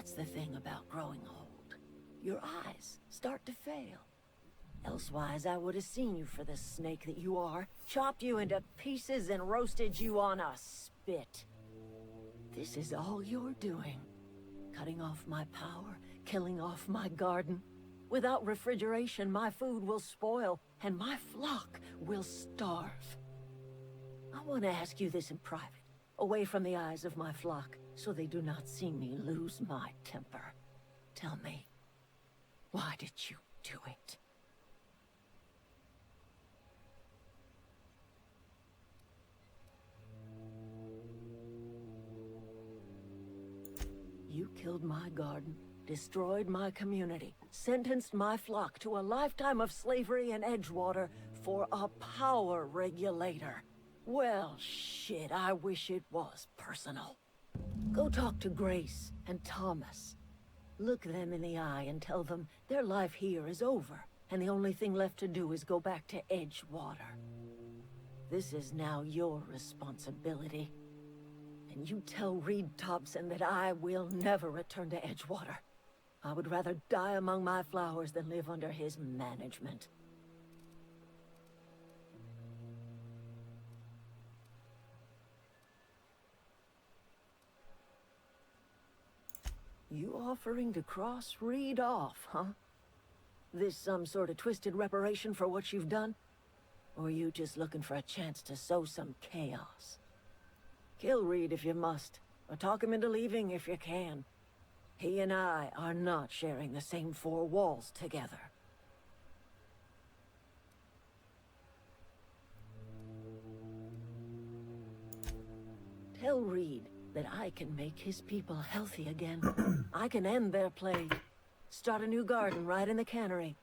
That's the thing about growing old. Your eyes start to fail. Elsewise, I would have seen you for the snake that you are, chopped you into pieces and roasted you on a spit. This is all you're doing. Cutting off my power, killing off my garden. Without refrigeration, my food will spoil, and my flock will starve. I want to ask you this in private, away from the eyes of my flock, so they do not see me lose my temper. Tell me, why did you do it? You killed my garden, destroyed my community, sentenced my flock to a lifetime of slavery in Edgewater for a power regulator. Well, shit, I wish it was personal. Go talk to Grace and Thomas. Look them in the eye and tell them their life here is over, and the only thing left to do is go back to Edgewater. This is now your responsibility. And you tell Reed Thompson that I will never return to Edgewater. I would rather die among my flowers than live under his management. You offering to cross Reed off, huh? This some sort of twisted reparation for what you've done? Or you just looking for a chance to sow some chaos? Kill Reed if you must, or talk him into leaving if you can. He and I are not sharing the same four walls together. Tell Reed that I can make his people healthy again. I can end their plague. Start a new garden right in the cannery.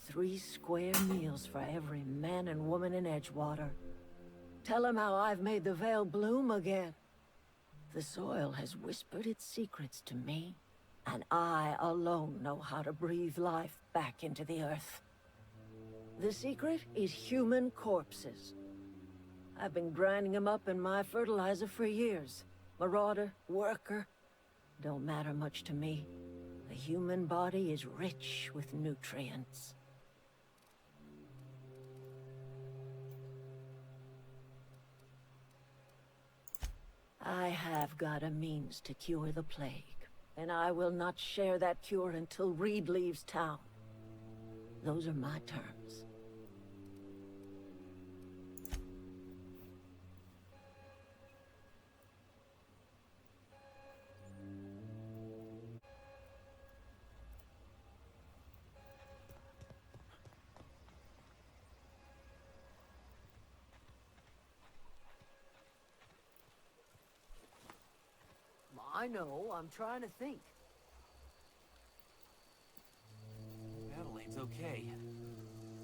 3 square meals for every man and woman in Edgewater. Tell him how I've made the Vale bloom again. The soil has whispered its secrets to me, and I alone know how to breathe life back into the earth. The secret is human corpses. I've been grinding them up in my fertilizer for years. Marauder, worker, don't matter much to me. The human body is rich with nutrients. I have got a means to cure the plague, and I will not share that cure until Reed leaves town. Those are my terms. I know, I'm trying to think. Adelaide's okay.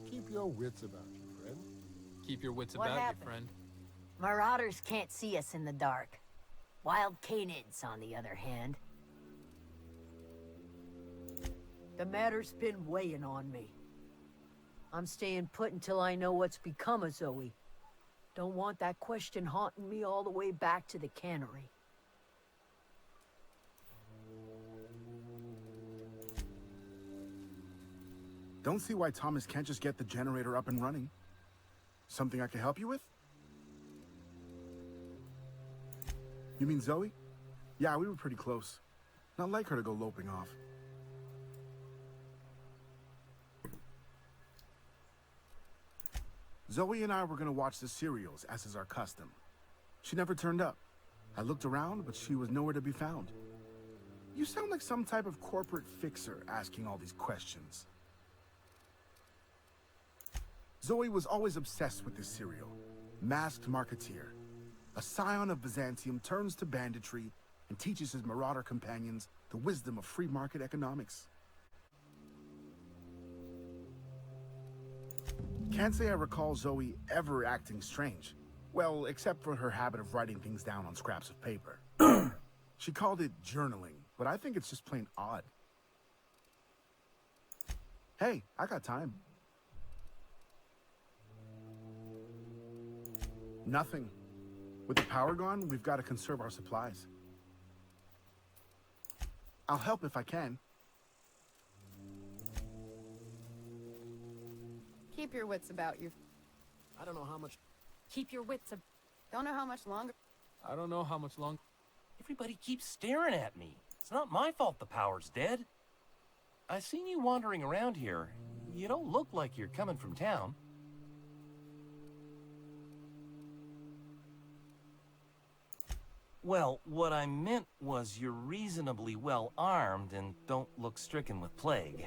Keep your wits about you, friend. Keep your wits What about happened? you, friend. Marauders can't see us in the dark. Wild canids, on the other hand. The matter's been weighing on me. I'm staying put until I know what's become of Zoe. Don't want that question haunting me all the way back to the cannery. Don't see why Thomas can't just get the generator up and running. Something I can help you with? You mean Zoe? Yeah, we were pretty close. Not like her to go loping off. Zoe and I were gonna watch the serials, as is our custom. She never turned up. I looked around, but she was nowhere to be found. You sound like some type of corporate fixer asking all these questions. Zoe was always obsessed with this serial. Masked Marketeer. A scion of Byzantium turns to banditry and teaches his marauder companions the wisdom of free market economics. Can't say I recall Zoe ever acting strange. Well, except for her habit of writing things down on scraps of paper. She called it journaling, but I think it's just plain odd. Hey, I got time. Nothing. With the power gone, we've got to conserve our supplies. I'll help if I can. Keep your wits about you. I don't know how much... Keep your wits about... Don't know how much longer. I don't know how much longer. Everybody keeps staring at me. It's not my fault the power's dead. I seen you wandering around here. You don't look like you're coming from town. Well, what I meant was you're reasonably well armed and don't look stricken with plague.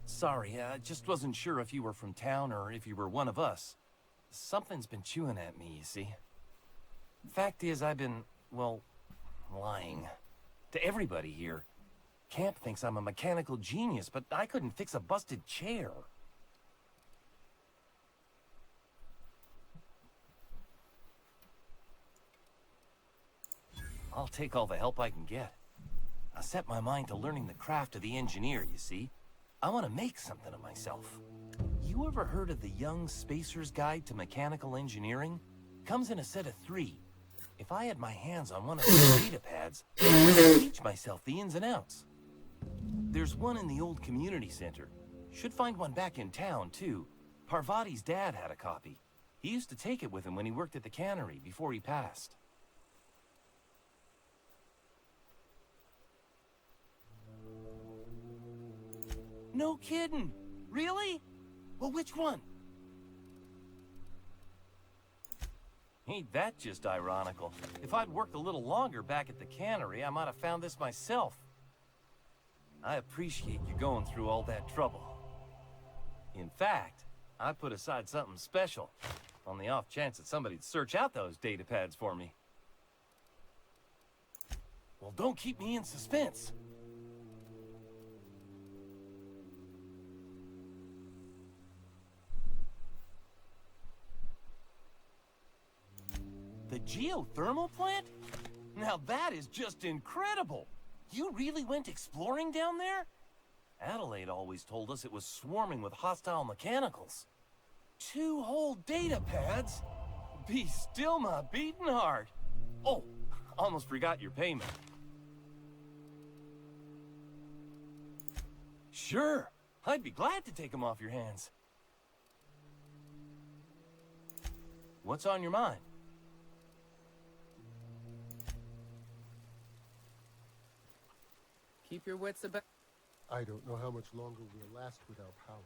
Sorry, I just wasn't sure if you were from town or if you were one of us. Something's been chewing at me, you see. Fact is, I've been, well, lying. To everybody here. Camp thinks I'm a mechanical genius, but I couldn't fix a busted chair. I'll take all the help I can get. I set my mind to learning the craft of the engineer, you see. I want to make something of myself. You ever heard of the Young Spacer's Guide to Mechanical Engineering? Comes in a set of 3. If I had my hands on one of those data pads, I'd teach myself the ins and outs. There's one in the old community center. Should find one back in town, too. Parvati's dad had a copy. He used to take it with him when he worked at the cannery before he passed. No kidding. Really? Well, which one? Ain't that just ironical? If I'd worked a little longer back at the cannery, I might have found this myself. I appreciate you going through all that trouble. In fact, I put aside something special, on the off chance that somebody'd search out those data pads for me. Well, don't keep me in suspense. The geothermal plant? Now that is just incredible! You really went exploring down there? Adelaide always told us it was swarming with hostile mechanicals. 2 whole data pads? Be still my beating heart. Oh, almost forgot your payment. Sure, I'd be glad to take them off your hands. What's on your mind? Keep your wits about... I don't know how much longer we'll last without power.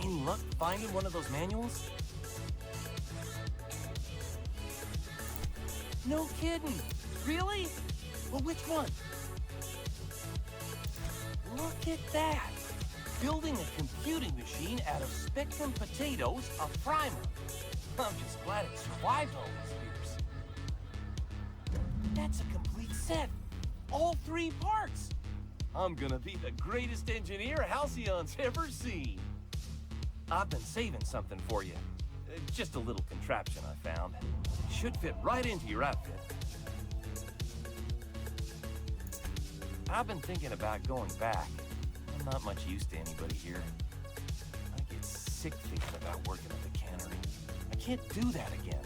Any luck finding one of those manuals? No kidding. Really? Well, which one? Look at that. Building a computing machine out of Spectrum potatoes, a primer. I'm just glad it survived all these years. That's a complete set. All 3 parts. I'm gonna be the greatest engineer Halcyon's ever seen. I've been saving something for you. Just a little contraption I found. Should fit right into your outfit. I've been thinking about going back. I'm not much use to anybody here. I get sick thinking about working at the cannery. I can't do that again.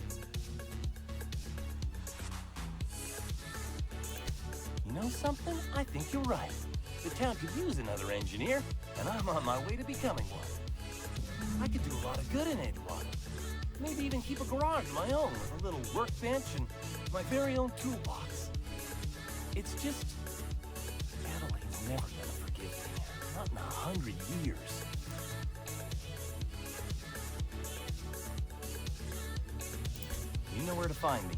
You know something? I think you're right. The town could use another engineer, and I'm on my way to becoming one. I could do a lot of good in Edgewater. Maybe even keep a garage of my own with a little workbench and my very own toolbox. It's just... Adelaide's never gonna forgive me. Not in 100 years. You know where to find me.